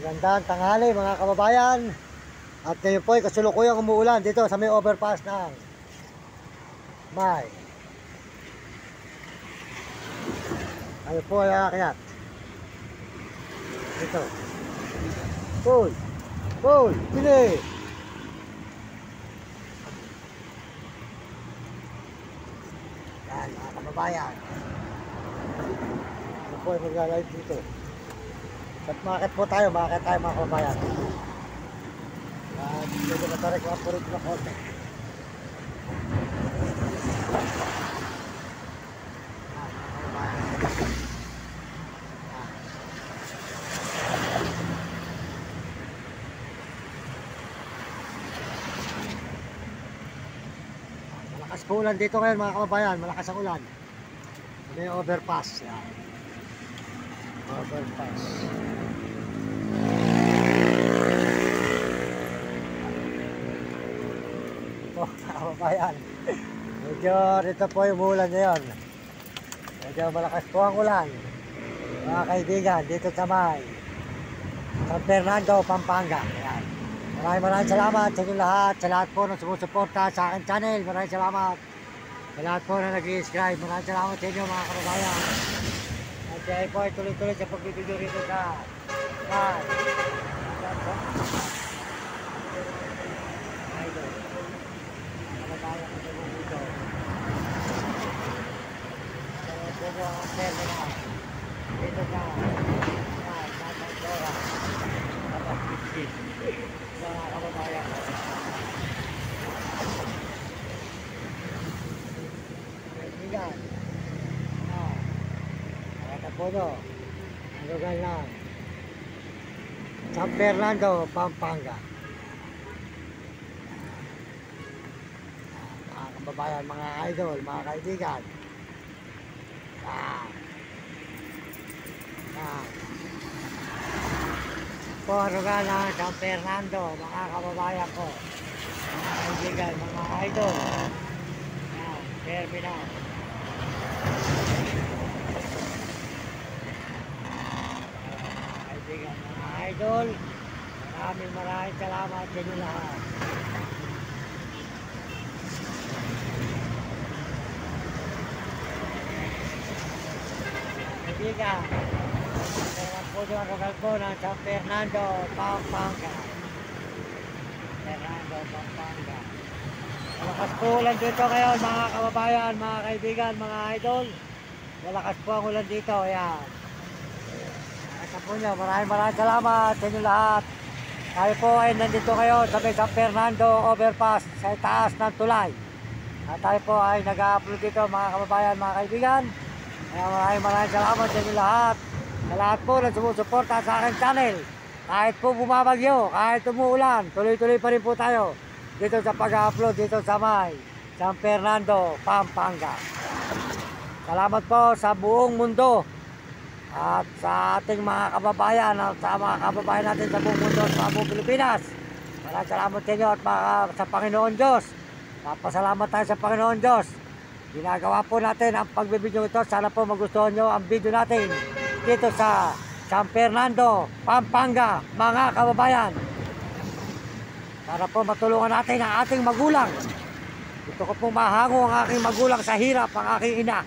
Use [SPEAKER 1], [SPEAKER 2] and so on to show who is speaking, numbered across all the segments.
[SPEAKER 1] Magandang tanghali mga kababayan. At ngayon po ay kasulukuyang umuulan dito sa may overpass ng May. Ngayon po ay aakyat dito. Uy, pili! Yan mga kababayan. Ngayon po ay mag-live dito. At makakit po tayo mga kababayan. At dito na tayo mga purito na konti. Malakas po ulan dito ngayon mga kababayan. Malakas ang ulan. May overpass. Yan. Overpass. Ito mga kababayan. Medyo dito po yung ulan ngayon. Medyo malakas po ang ulan. Mga kaibigan, dito sa may San Fernando, Pampanga. Ayan. Maraming salamat sa inyo lahat. Sa lahat po na sumusuporta sa aking channel. Maraming salamat. Sa lahat po na nag-i-subscribe. Maraming salamat sa inyo mga kababayan. At kaya po ay tuloy-tuloy sa pagbibigyo rito sa idol. Kababayan ko sa dito. So, po ang terminal. Dito sa Dora. Mga kababayan ko. Kaibigan. Nakita po nyo. Ang lugar lang. San Fernando, Pampanga. Mga kababayan, mga idol, mga kaibigan. Po, lugar lang San Fernando, mga kababayan ko. Mga kaibigan, mga idol. Terminal. Kaibigan, mga idol. Maraming salamat sa inyo lahat. Kaibigan, meron po doon ang lugar po ng San Fernando, Pampanga. Fernando, Pampanga. Malakas po ulan dito ngayon mga kababayan, mga kaibigan, mga idol. Malakas po ang ulan dito, ayan. Nakita po nyo, maraming salamat sa inyo lahat. Tayo po ay nandito kayo sa may San Fernando Overpass sa taas ng tulay. At tayo po ay nag-upload dito mga kababayan, mga kaibigan. Kaya maraming salamat sa inyo lahat. Sa lahat po na sumusuporta sa aking channel. Kahit po bumabagyo, kahit umuulan, tuloy-tuloy pa rin po tayo dito sa pag-upload dito sa may San Fernando, Pampanga. Salamat po sa buong mundo at sa ating mga kababayan at sa mga kababayan natin sa buong mundo sa buong Pilipinas. Maraming salamat sa inyo at sa Panginoon Diyos. Napasalamat tayo sa Panginoon Diyos. Ginagawa po natin ang pagbibideo ito. Sana po magustuhan nyo ang video natin dito sa San Fernando, Pampanga, mga kababayan. Para po matulungan natin ang ating magulang. Gusto ko pong mahango ang aking magulang sa hirap, ang aking ina.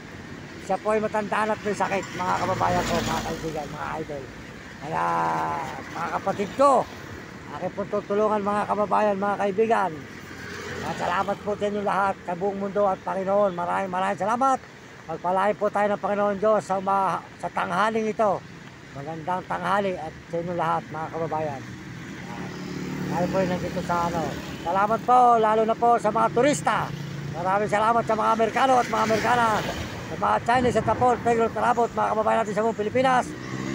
[SPEAKER 1] Siya po ay matandaan at may sakit, mga kababayan ko, mga kaibigan, mga idol. Kaya, mga kapatid ko, aking po tutulungan mga kababayan, mga kaibigan. Salamat po sa inyo lahat sa buong mundo at Panginoon. Maraming salamat. Magpalain po tayo ng Panginoon Diyos sa tanghaling ito. Magandang tanghali at sa inyo lahat, mga kababayan. Tayo po nandito sa Salamat po, lalo na po sa mga turista. Maraming salamat sa mga Amerikano at mga Amerikana. Sa mga Chinese at Tapos, Negro at Tarabot, mga kababayan natin sa buong Pilipinas.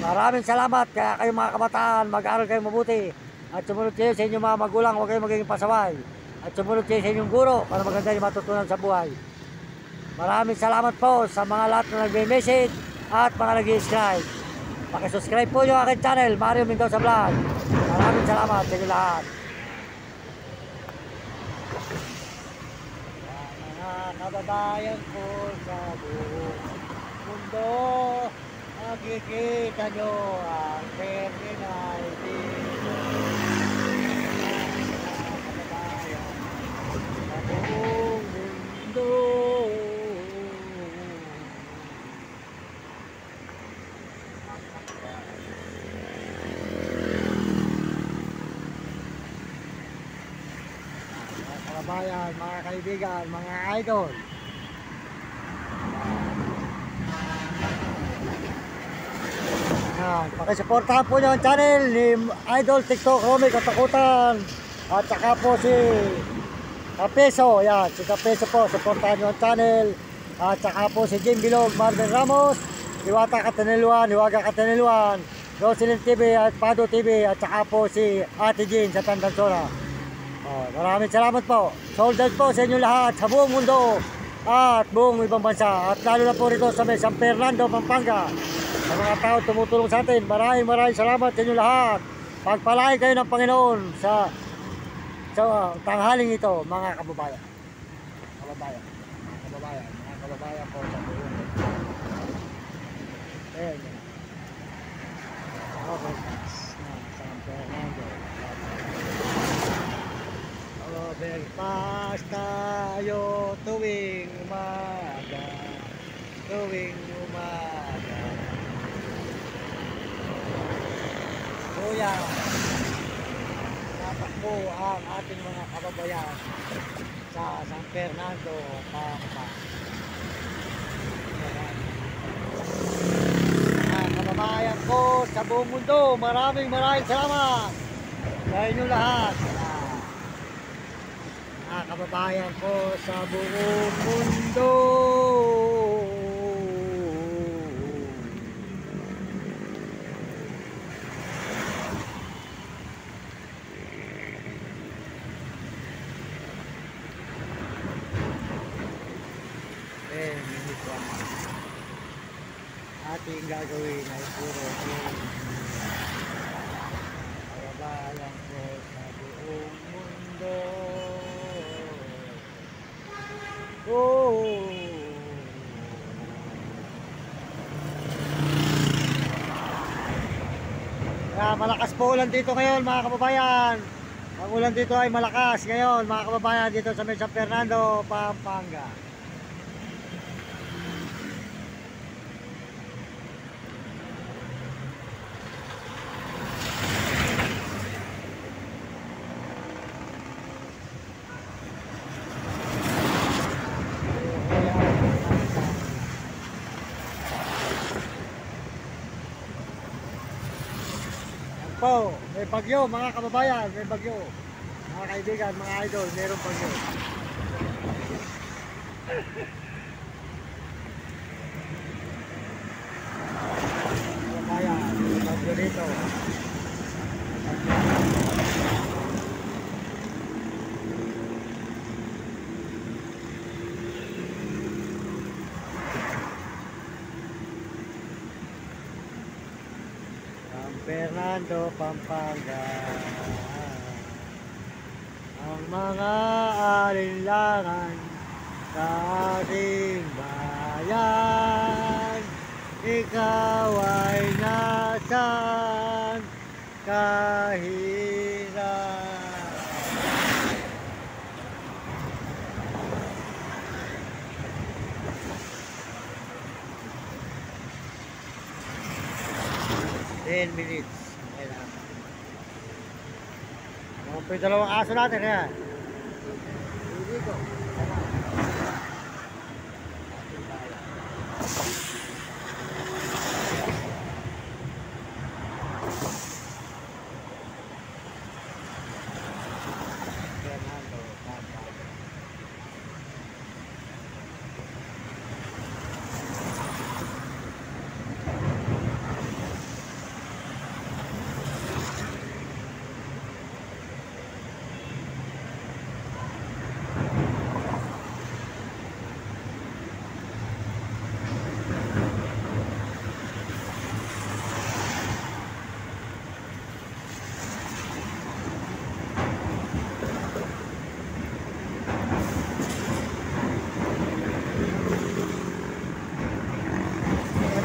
[SPEAKER 1] Maraming salamat. Kaya kayo mga kabataan, mag-aaral kayo mabuti. At sumunod kayo sa inyong mga magulang, huwag kayong magiging pasaway. At sumunod kayo sa inyong guro para maganda yung matutunan sa buhay. Maraming salamat po sa mga lahat na nag-message at mga nag-subscribe. Pakisubscribe po yung aking channel, Mario Mendoza Vlog. Maraming salamat sa inyo lahat. Mga kababayan ko sa buong mundo, makikita nyo ang terminal. kababayan, mga kaibigan, mga idol. Yan, pakisuportahan po niyo ang channel ni Idol TikTok Romy Katakutan. At saka po si Kapeso, yan, si Kapeso po, supportahan niyo ang channel. At saka po si Jim Bilog, Marvin Ramos, Diwata Kataniluan, Hiwaga Kataniluan, Roselyn TV at Pado TV, at saka po si Ate Jean sa Tandansora. Maraming salamat po. Sold out po sa inyo lahat sa buong mundo at buong ibang bansa. At lalo na po rito sa San Fernando, Pampanga. Sa mga tao tumutulong sa atin, maraming salamat sa inyo lahat. Pagpalain kayo ng Panginoon sa tanghaling ito, mga kababayan. Mga kababayan po sa buong mundo. Ayan. San Fernando. Overpass tayo tuwing umaga. Kuya, natakbo ang ating mga kababayan sa San Fernando, Pampanga. Mga kababayan ko sa buong mundo, maraming salamat sa inyo lahat. Mga kababayan ko sa buong mundo. 10 minutes lang. Ating gagawin ay puro kababayan ko sa buong mundo. Malakas po ulan dito ngayon, mga kababayan. Ang ulan dito ay malakas ngayon, mga kababayan, dito sa San Fernando, Pampanga. Po, may bagyo mga kababayan, may bagyo. Mga kaibigan, mga idol, mayroong bagyo. Kababayan, may bagyo dito. Fernando, Pampanga. Ang mga alinlangan sa ating bayan, ikaw ay nasaan kahirap. Ten minutes. Kailangan. Mga dalawang aso natin yan. Dito.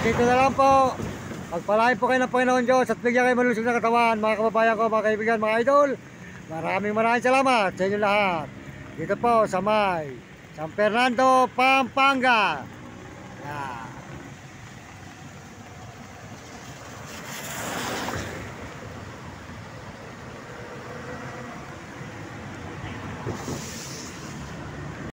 [SPEAKER 1] Dito na lang po. Pagpalain po kayo ng Panginoon Diyos at bigyan kayo malusog na katawan, mga kababayan ko, mga kaibigan, mga idol. Maraming salamat sa inyo lahat. Dito po sa San Fernando, Pampanga. Yan.